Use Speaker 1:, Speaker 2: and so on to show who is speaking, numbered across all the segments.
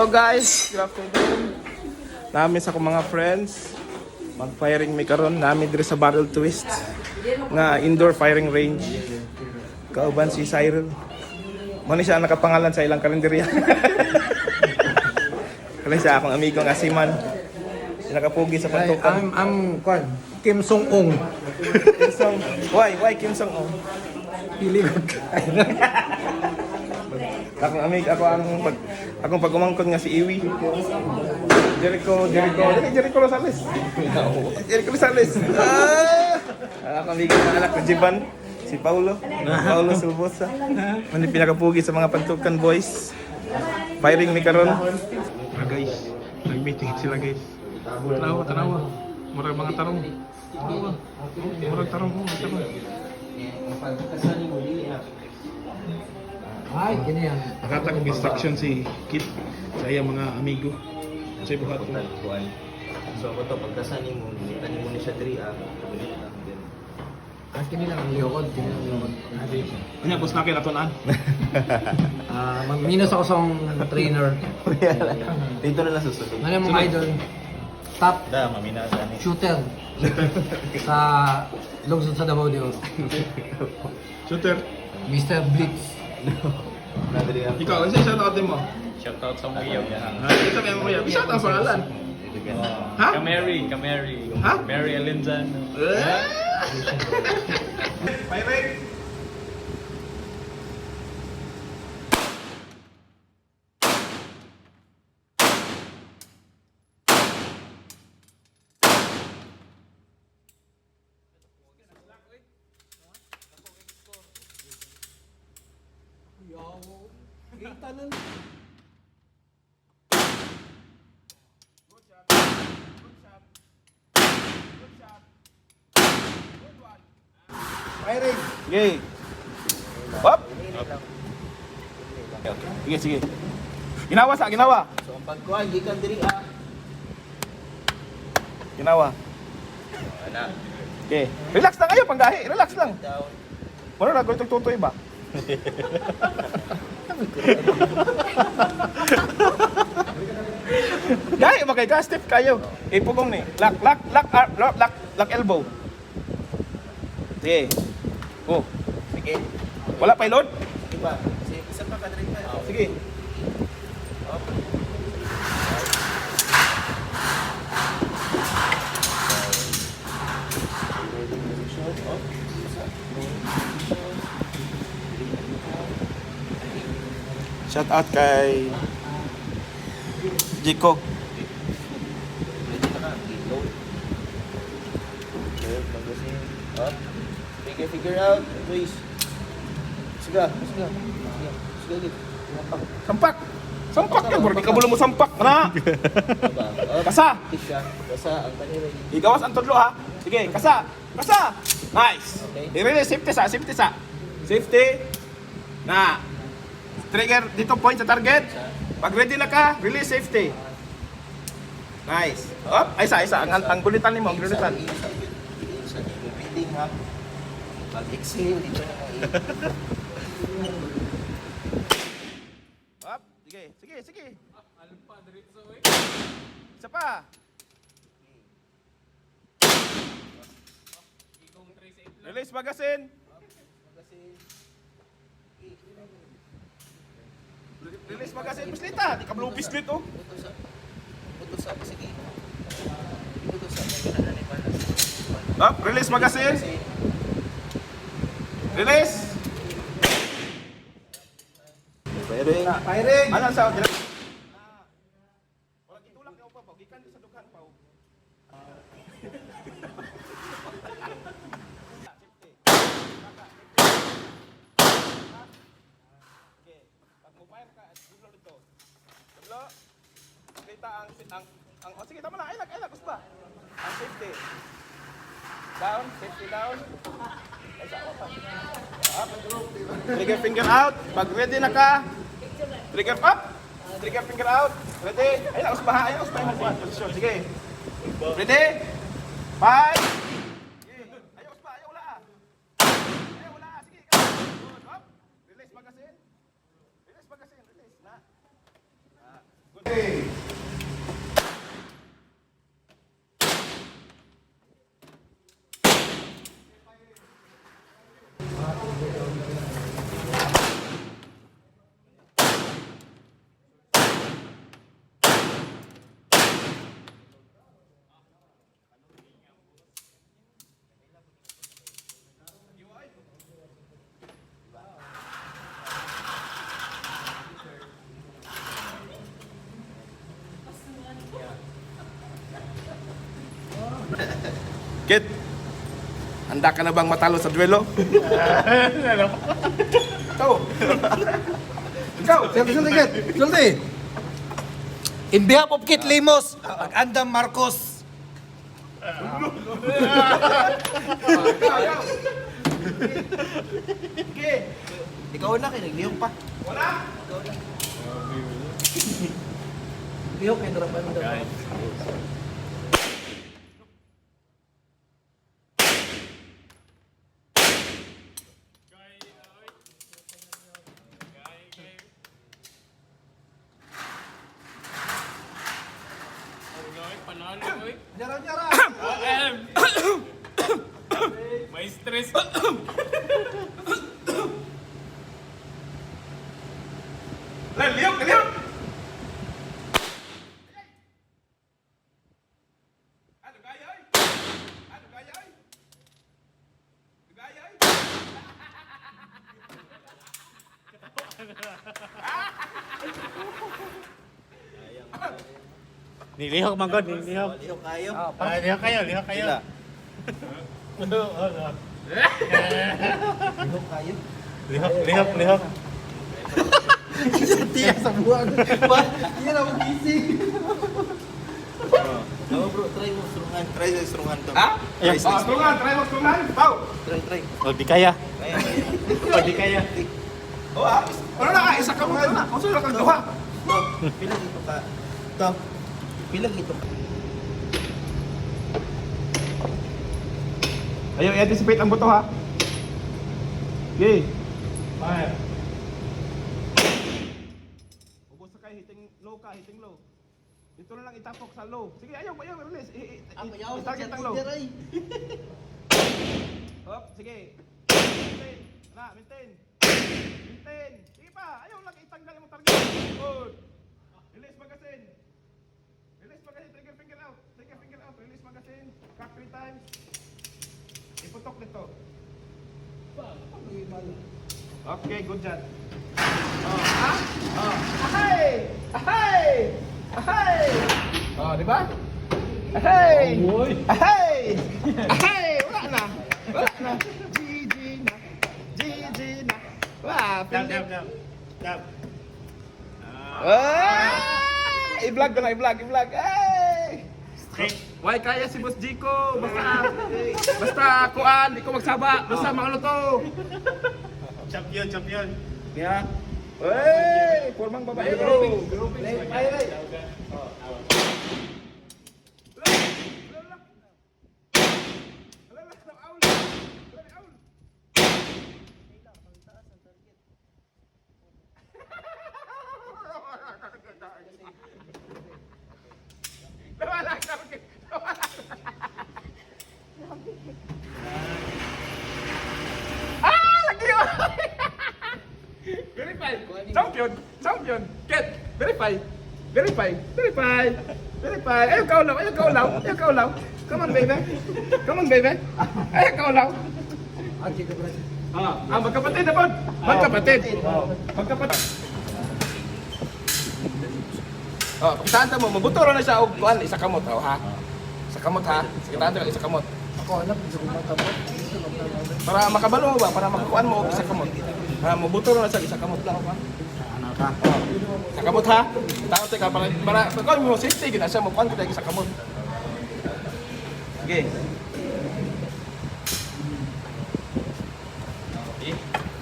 Speaker 1: Hello guys, good afternoon. Nami sa akong mga friends. Mag-firing mi karon nami diri sa Barrel Twist nga indoor firing range. Kauban si Cyril. Mo ni siya ang nakapangalan sa ilang kalendarya. Kaya siya akong amigo nga si Man. Nakapugi sa pantukan.
Speaker 2: I'm Kim Song-ung.
Speaker 1: Kim Song. Why Kim Song-ung?
Speaker 2: Pili ko kain.
Speaker 1: Akong pag-umangkon nga si Iwi. Jericho Rosales. Jericho Rosales. Akong amigo ng anak ko Jivan, si Paulo Silvosa. Mani pinakapugi sa mga pantukan boys. Firing ni karon. Guys, nag-meeting sila guys. Tanawa. Murag mga tarong. Murag tarong.
Speaker 2: Ay, ganyan.
Speaker 1: Nakatag og instruction si Kit sa iyang mga amigo. Sa buhat ko.
Speaker 3: So ako to pagkasani mo, nilitan mo ni siya diri ulit lang din.
Speaker 2: At kini lang ang liyokod.
Speaker 1: Ano boss nakin aton
Speaker 2: Minus ako sa trainer.
Speaker 3: Dito na lang susunod.
Speaker 2: Ano yung mga idol? Top
Speaker 3: Da, mamina sa ni.
Speaker 2: shooter sa lungsod sa Davao de Oro.
Speaker 1: Shooter.
Speaker 2: Mr. Blitz.
Speaker 3: Na diri ako.
Speaker 1: Ikaw, isa shout out mo.
Speaker 4: Shoutout sa mga yaw.
Speaker 1: Ito may mga kuya. Shout out pangalan. Ha?
Speaker 4: Kameri.
Speaker 1: Ha?
Speaker 4: Mary Alinzan.
Speaker 1: Pirate.
Speaker 2: Firing.
Speaker 1: Sige. Hop. Sige. Ginawa.
Speaker 3: So ang pagkuhan gikan diri
Speaker 1: Ginawa.
Speaker 3: ana.
Speaker 1: Okay. Relax lang kayo, panggahi. Relax lang.
Speaker 3: Down.
Speaker 1: Wala na, gawin itong tutoy ba? Gahi, magay ka, stiff kayo. Ipugong ni. Lock elbow. Sige. Oh.
Speaker 3: Sige.
Speaker 1: Wala pa load?
Speaker 3: Iba. Kasi isa pa ka diri pa.
Speaker 1: Sige. Shout out kay Jiko.
Speaker 3: Ready na ka. Load. Okay, pag-usin. Up. Figure out. Please. Sige.
Speaker 1: Sampak ka, bro. Di ka bulo mo sampak. Na.
Speaker 3: Diba? Up.
Speaker 1: Kasa.
Speaker 3: Kisa. Kasa ang kanila.
Speaker 1: Igawas ang tudlo ha. Sige, kasa. Nice.
Speaker 3: Okay.
Speaker 1: I-release, safety sa. Safety. Na. Trigger dito point sa target. Pag ready na ka, release safety. Nice. Up. Ay isa. Ang gulitan nimo, ang gulitan.
Speaker 3: Sa bidding ha. Pag-exhale dito na kayo.
Speaker 1: Up. Sige.
Speaker 4: Alpa, diretso eh.
Speaker 1: Isa pa.
Speaker 4: Ikong 3
Speaker 1: Release magazine. Release magazine bislita. Di ka blue bislit oh.
Speaker 3: Puto sa sige. Puto sa magana ni panas.
Speaker 1: Up. Release magazine. Release.
Speaker 3: Firing.
Speaker 1: Ano sa wala gitulak ka pa, gikan sa dukhan pa. Okay, pag mobile ka, diblo dito. Diblo. Kita ang oh, sige tama na, ay lag usba. Ang safety. Down, safety down. Ay sa pa. Up. Trigger finger out. Pag ready na ka, trigger up. Trigger finger out. Ready? Ayun, usbaha mo po. Position. Sige. Ready? 5. Sige. Ayaw, usba. Ayaw, wala. Sige. Good. Up. Release magazine. Release. Na. Good. Kit, handa ka na bang matalo sa duelo? Ikaw. Ikaw.
Speaker 2: Sulti, Kit. Sulti. In behalf of Kit Limos, Mag-andam Marcos.
Speaker 3: Ikaw na, kinagliyong pa.
Speaker 1: Wala.
Speaker 3: Liyong, kay Darapan daw.
Speaker 4: Panalo, oy.
Speaker 2: Nyara.
Speaker 4: May stress.
Speaker 1: Liyok, liyok. Ano gaya ay? Ano gaya ay? Gaya ay?
Speaker 4: Nilihok man god, nilihok.
Speaker 3: Liyong kayo.
Speaker 4: Lihok kayo, lihok kayo.
Speaker 3: Sila. Liyong kayo.
Speaker 4: Lihok.
Speaker 2: Tiyak sa buwan. Yan ang gising.
Speaker 3: Oo bro, try mo strungan. Try mo strungan to.
Speaker 1: Ha?
Speaker 3: Try, try.
Speaker 1: Tungan, try mo tungan. Pau.
Speaker 3: Try.
Speaker 4: O, di kaya.
Speaker 3: Kaya, kaya.
Speaker 4: O, di kaya.
Speaker 1: Oh, ano na ka? Isa ka mo na. Kung sino kang duha?
Speaker 3: To, pilang ito ka. To, pilang ito ka.
Speaker 1: Ayaw, i-anticipate ang buto ha. Okay.
Speaker 4: Fire.
Speaker 1: Ubus na kayo, hitting low ka, hitting low. Dito na lang itapok sa low. Sige, ayaw, release. I-target ang low. Hop, sige. Maintain. Maintain. Sige pa, ayaw lang itanggal yung target. Good. Release magazine. Trigger finger out. Release magazine. Cock 3 times. Iputok nito. Okay, good job. Ahay! Oh, di ba? Ahay! Wala na. GG na. Wah,
Speaker 4: Dab.
Speaker 1: I-vlog ko na, i-vlog. Hey!
Speaker 4: Straight.
Speaker 1: Why kaya si Boss Jico? Basta kuan, di ko magsaba. Basta maluto.
Speaker 4: Champion.
Speaker 1: Yeah. Hey, formang babaero. Lagi yun! Verify! Champion! Get! Verify! Ayaw kaulaw! Come on, baby! Ayaw kaulaw! Magkapatid na po! Magkapatid! Pakitaan mo, mabuturo na siya o kuhan, isa kamot, ha? Isa kamot, ha? Sige, tahan ka, isa kamot.
Speaker 2: Ako alam, hindi ko matabot.
Speaker 1: Para makabalo mo ba? Para makakuan mo, isa kamot. Mabuturo na siya, isa kamot lang, ha? Isa kamot, ha? Taon ka, para kuhan mo, safety, gina siya, makuhan ko dahil isa kamot. Okay.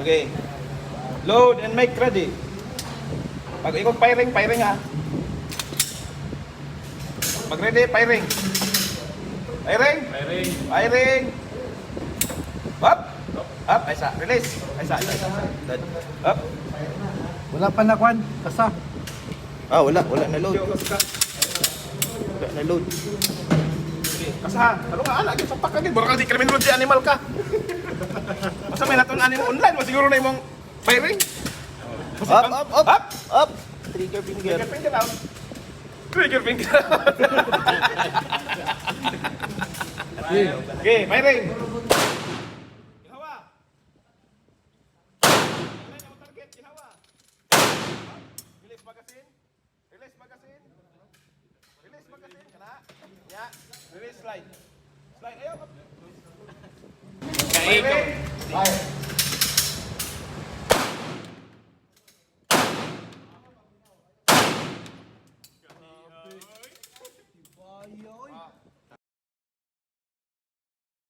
Speaker 1: Okay. Load and make ready. Pag ikot firing ha. Pag ready, firing. Up. Isa. Release. Isa. Up.
Speaker 2: Wala pa na kwan. Kasa.
Speaker 3: Ah, wala na load.
Speaker 1: Yo, kas ka.
Speaker 3: Wala na load.
Speaker 1: Kasahan. Ano nga ana, sa pak agad. Baka di criminology animal ka. Basta may naton animal online, masiguro na imong firing.
Speaker 3: Up. Trigger finger.
Speaker 1: Trigger finger out. Trigger finger out. Okay, firing. Ginawa. Alay na mo target, ginawa. Release magazine. Release magazine. Release magazine. Kana. Ya. Release slide. Slide. Ayaw. Firing.